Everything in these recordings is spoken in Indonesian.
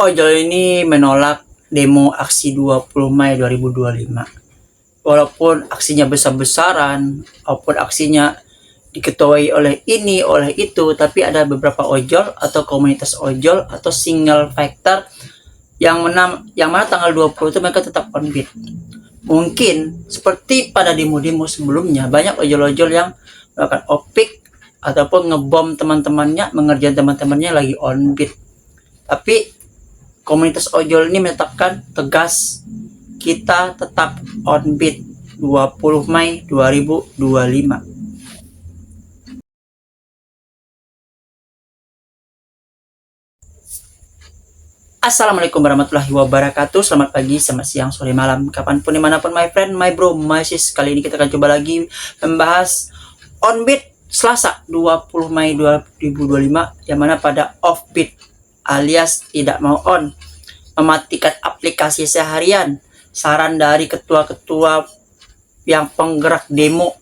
Ojol ini menolak demo aksi 20 Mei 2025. Walaupun aksinya besar-besaran, walaupun aksinya diketuai oleh ini, oleh itu, tapi ada beberapa ojol atau komunitas ojol atau single factor yang mana tanggal 20 itu mereka tetap on beat. Mungkin seperti pada demo-demo sebelumnya, banyak ojol-ojol yang melakukan opik ataupun ngebom teman-temannya, mengerjakan teman-temannya lagi on beat. Tapi komunitas ojol ini menetapkan tegas kita tetap on beat 20 Mei 2025. Assalamualaikum warahmatullahi wabarakatuh. Selamat pagi, selamat siang, sore, malam, kapanpun, dimanapun, my friend, my bro, my sis. Kali ini kita akan coba lagi membahas on beat Selasa 20 Mei 2025, yang mana pada off beat alias tidak mau on, mematikan aplikasi seharian. Saran dari ketua-ketua yang penggerak demo,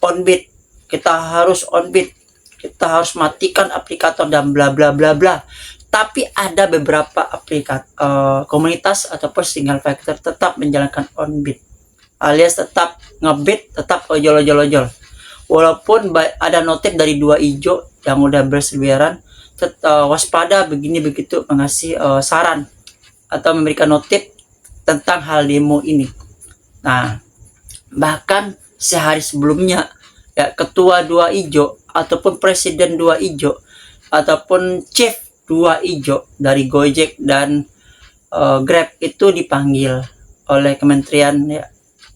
on beat, kita harus on beat, kita harus matikan aplikator dan bla bla bla bla. Tapi ada beberapa komunitas ataupun single factor tetap menjalankan on beat, alias tetap ngebeat, tetap ojol. Walaupun ada notif dari dua ijo yang udah berseliweran, waspada begini begitu, mengasih saran atau memberikan notif tentang hal demo ini. Nah, bahkan sehari sebelumnya, ya, ketua dua ijo ataupun presiden dua ijo ataupun chief dua ijo dari Gojek dan Grab itu dipanggil oleh kementerian, ya,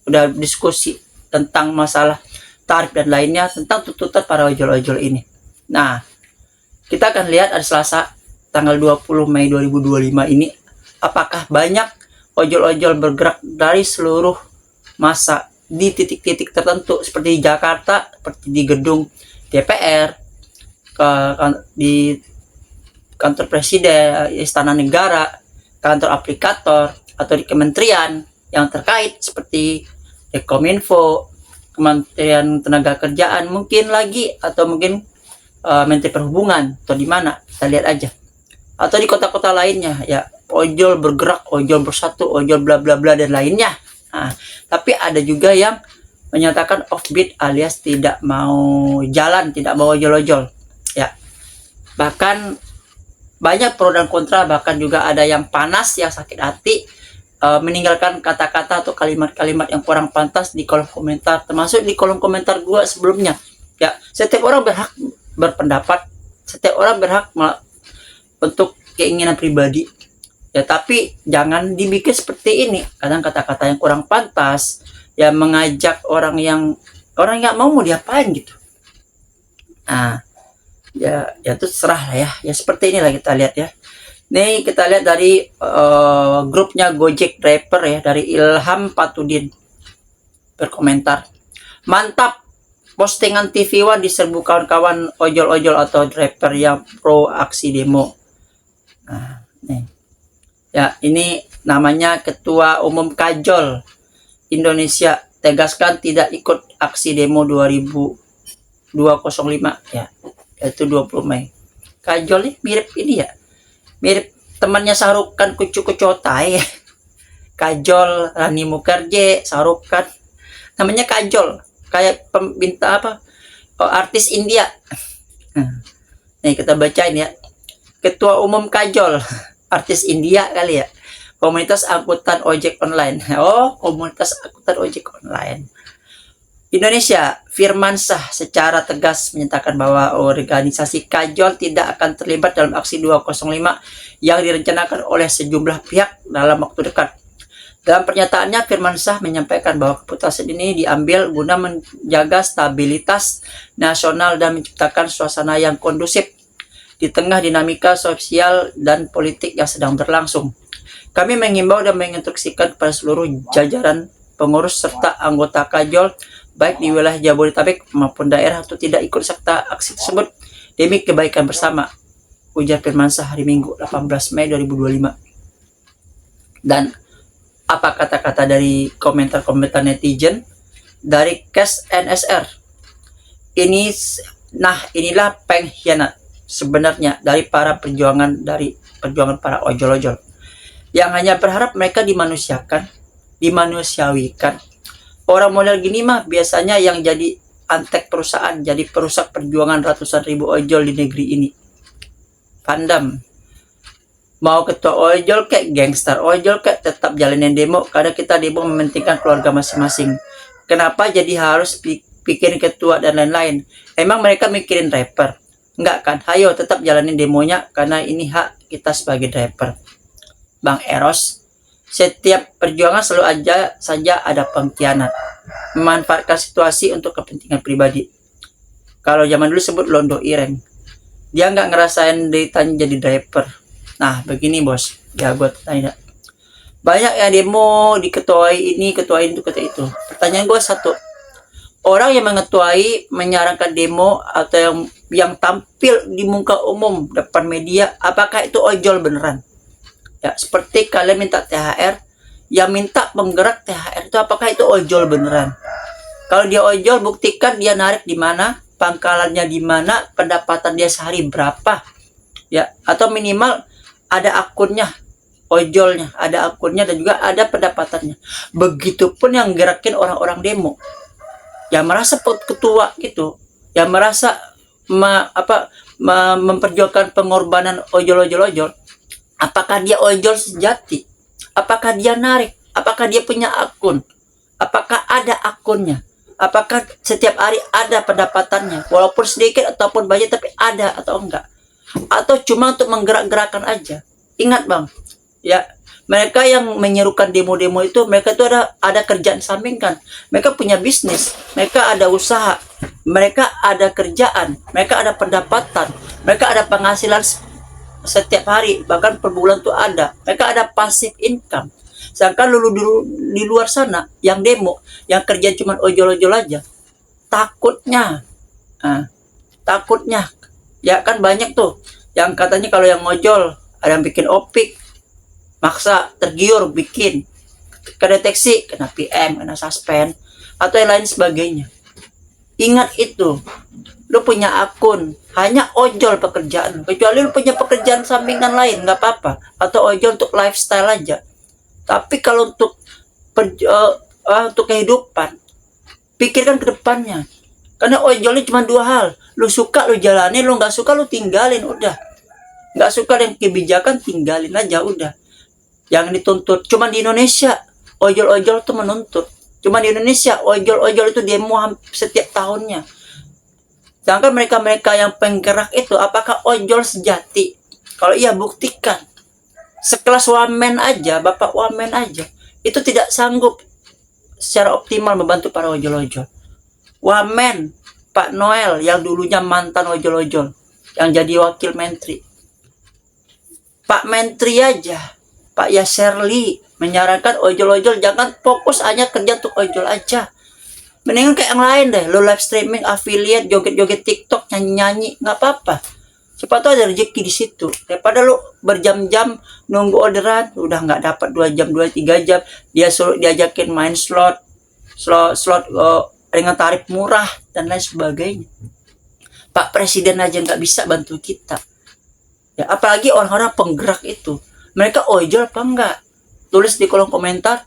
udah diskusi tentang masalah tarif dan lainnya, tentang tuntutan para ojol-ojol ini. Nah, kita akan lihat ada Selasa tanggal 20 Mei 2025 ini, apakah banyak ojol-ojol bergerak dari seluruh masa di titik-titik tertentu, seperti di Jakarta, seperti di gedung DPR, di kantor presiden, istana negara, kantor aplikator, atau di kementerian yang terkait seperti Kominfo, Kementerian Tenaga Kerjaan mungkin lagi, atau mungkin Menteri Perhubungan, atau di mana, kita lihat aja. Atau di kota-kota lainnya, ya, ojol bergerak, ojol bersatu, ojol bla bla bla dan lainnya. Nah, tapi ada juga yang menyatakan offbeat alias tidak mau jalan, tidak mau ojol-ojol, ya. Bahkan banyak pro dan kontra, bahkan juga ada yang panas, yang sakit hati, meninggalkan kata-kata atau kalimat-kalimat yang kurang pantas di kolom komentar, termasuk di kolom komentar gua sebelumnya. Ya, setiap orang berhak berpendapat, setiap orang berhak untuk keinginan pribadi, ya, tapi jangan dibikin seperti ini. Kadang kata-kata yang kurang pantas, ya, mengajak orang yang nggak mau diapain gitu. Nah, ya itu serah lah, ya seperti inilah kita lihat, ya. Nih kita lihat dari grupnya Gojek Driver, ya, dari Ilham Patudin berkomentar, mantap, postingan TV One diserbu kawan-kawan ojol-ojol atau driver yang pro aksi demo. Nah, nih, ya, ini namanya Ketua Umum Kajol Indonesia, tegaskan tidak ikut aksi demo 205, ya, yaitu 20 Mei. Kajol nih mirip ini, ya, mirip temannya Sarukan, Kucu Kucotai. Kajol, Rani Mukherjee, Sarukan, namanya Kajol, kayak pembinta apa, artis India. Nih kita bacain, ya, Ketua Umum Kajol, artis India kali, ya, komunitas angkutan ojek online. Oh, komunitas angkutan ojek online Indonesia, Firmansyah secara tegas menyatakan bahwa organisasi Kajol tidak akan terlibat dalam aksi 205 yang direncanakan oleh sejumlah pihak dalam waktu dekat. Dalam pernyataannya, Firmansyah menyampaikan bahwa keputusan ini diambil guna menjaga stabilitas nasional dan menciptakan suasana yang kondusif di tengah dinamika sosial dan politik yang sedang berlangsung. Kami mengimbau dan menginstruksikan kepada seluruh jajaran pengurus serta anggota Kajol, baik di wilayah Jabodetabek maupun daerah, untuk tidak ikut serta aksi tersebut demi kebaikan bersama, ujar Firmansyah hari Minggu 18 Mei 2025. Dan apa kata-kata dari komentar-komentar netizen dari Cash NSR? Inilah pengkhianat. sebenarnya dari perjuangan para ojol-ojol yang hanya berharap mereka dimanusiawikan. Orang model gini mah biasanya yang jadi antek perusahaan, jadi perusak perjuangan ratusan ribu ojol di negeri ini. Pandam. Mau ketua ojol kayak gangster ojol kayak tetap jalanin demo karena kita demo mementingkan keluarga masing-masing. Kenapa jadi harus pikirin ketua dan lain-lain? Emang mereka mikirin rapper? Enggak kan? Ayo tetap jalanin demonya karena ini hak kita sebagai rapper. Bang Eros, setiap perjuangan selalu saja ada pengkhianat, memanfaatkan situasi untuk kepentingan pribadi. Kalau zaman dulu sebut londo ireng, dia nggak ngerasain ditanya jadi driver. Nah begini bos, ya gue tanya, banyak yang demo diketuai ini, ketuai itu, kata itu. Pertanyaan gue satu, orang yang mengetuai, menyarankan demo atau yang tampil di muka umum depan media, apakah itu ojol beneran? Ya, seperti kalian minta THR, yang minta penggerak THR itu apakah itu ojol beneran? Kalau dia ojol, buktikan dia narik di mana, pangkalannya di mana, pendapatan dia sehari berapa, ya, atau minimal ada akunnya, ojolnya, ada akunnya dan juga ada pendapatannya. Begitupun yang gerakin orang-orang demo, yang merasa ketua gitu, yang merasa memperjuangkan pengorbanan ojol-ojol. Apakah dia ojol sejati? Apakah dia narik? Apakah dia punya akun? Apakah ada akunnya? Apakah setiap hari ada pendapatannya? Walaupun sedikit ataupun banyak, tapi ada atau enggak? Atau cuma untuk menggerak-gerakan aja? Ingat bang, ya, mereka yang menyerukan demo-demo itu, mereka itu ada kerjaan sampingan. Mereka punya bisnis, mereka ada usaha, mereka ada kerjaan, mereka ada pendapatan, mereka ada penghasilan setiap hari, bahkan per bulan tuh ada. Mereka ada passive income. Sedangkan dulu di luar sana yang demo, yang kerja cuma ojol-ojol aja, takutnya ya kan banyak tuh yang katanya kalau yang ojol ada yang bikin opik, maksa tergiur bikin, kedeteksi kena PM, kena suspend atau yang lain sebagainya. Ingat itu, lu punya akun, hanya ojol pekerjaan, kecuali lu punya pekerjaan sampingan lain nggak apa-apa, atau ojol untuk lifestyle aja. Tapi kalau untuk kehidupan, pikirkan ke depannya, karena ojolnya cuma dua hal, lu suka lu jalani, lu nggak suka lu tinggalin, udah. Nggak suka dengan kebijakan, tinggalin aja, udah. Yang dituntut cuma di Indonesia, ojol-ojol tuh menuntut. Cuma di Indonesia ojol-ojol itu demo setiap tahunnya. Sedangkan mereka-mereka yang penggerak itu, apakah ojol sejati? Kalau iya, buktikan. Sekelas wamen aja, bapak wamen aja, itu tidak sanggup secara optimal membantu para ojol-ojol. Wamen Pak Noel yang dulunya mantan ojol-ojol, yang jadi wakil menteri. Pak Menteri aja, Pak Yasserli, menyarankan ojol-ojol jangan fokus hanya kerja untuk ojol aja. Mendingan kayak yang lain deh, lo live streaming, affiliate, joget-joget TikTok, nyanyi-nyanyi, nggak apa-apa. Siapa tahu ada rezeki di situ. Daripada lo berjam-jam nunggu orderan, udah nggak dapat 2 jam, 2-3 jam, dia suruh diajakin main slot dengan tarif murah dan lain sebagainya. Pak Presiden aja nggak bisa bantu kita. Ya, apalagi orang-orang penggerak itu. Mereka ojol apa enggak? Tulis di kolom komentar,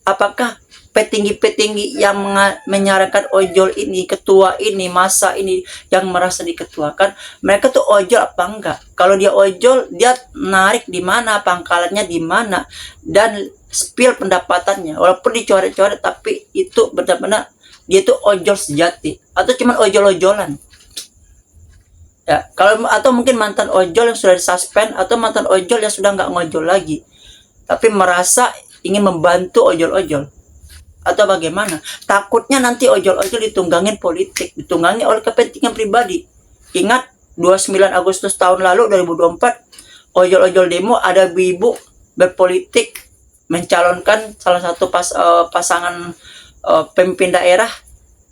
apakah petinggi-petinggi yang menyarankan ojol ini, ketua ini, masa ini yang merasa diketuakan, mereka tuh ojol apa enggak? Kalau dia ojol, dia narik di mana, pangkalannya di mana, dan spill pendapatannya. Walaupun dicoret-coret, tapi itu benar-benar dia tuh ojol sejati, atau cuma ojol-ojolan. Ya, kalau atau mungkin mantan ojol yang sudah disuspend, atau mantan ojol yang sudah nggak ngojol lagi, tapi merasa ingin membantu ojol-ojol, atau bagaimana? Takutnya nanti ojol-ojol ditunggangin politik, ditunggangi oleh kepentingan pribadi. Ingat 29 Agustus tahun lalu 2024, ojol-ojol demo ada ibu berpolitik mencalonkan salah satu pasangan pemimpin daerah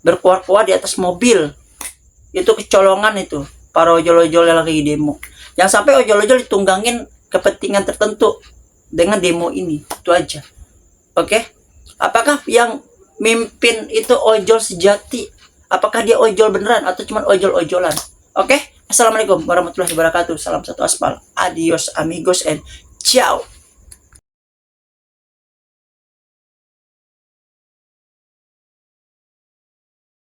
berkuar-kuar di atas mobil. Itu kecolongan itu para ojol-ojol yang lagi demo. Yang sampai ojol-ojol ditunggangin kepentingan tertentu dengan demo ini. Itu aja. Oke? Apakah yang mimpin itu ojol sejati? Apakah dia ojol beneran atau cuma ojol-ojolan? Oke? Assalamualaikum warahmatullahi wabarakatuh. Salam satu aspal. Adios amigos and ciao.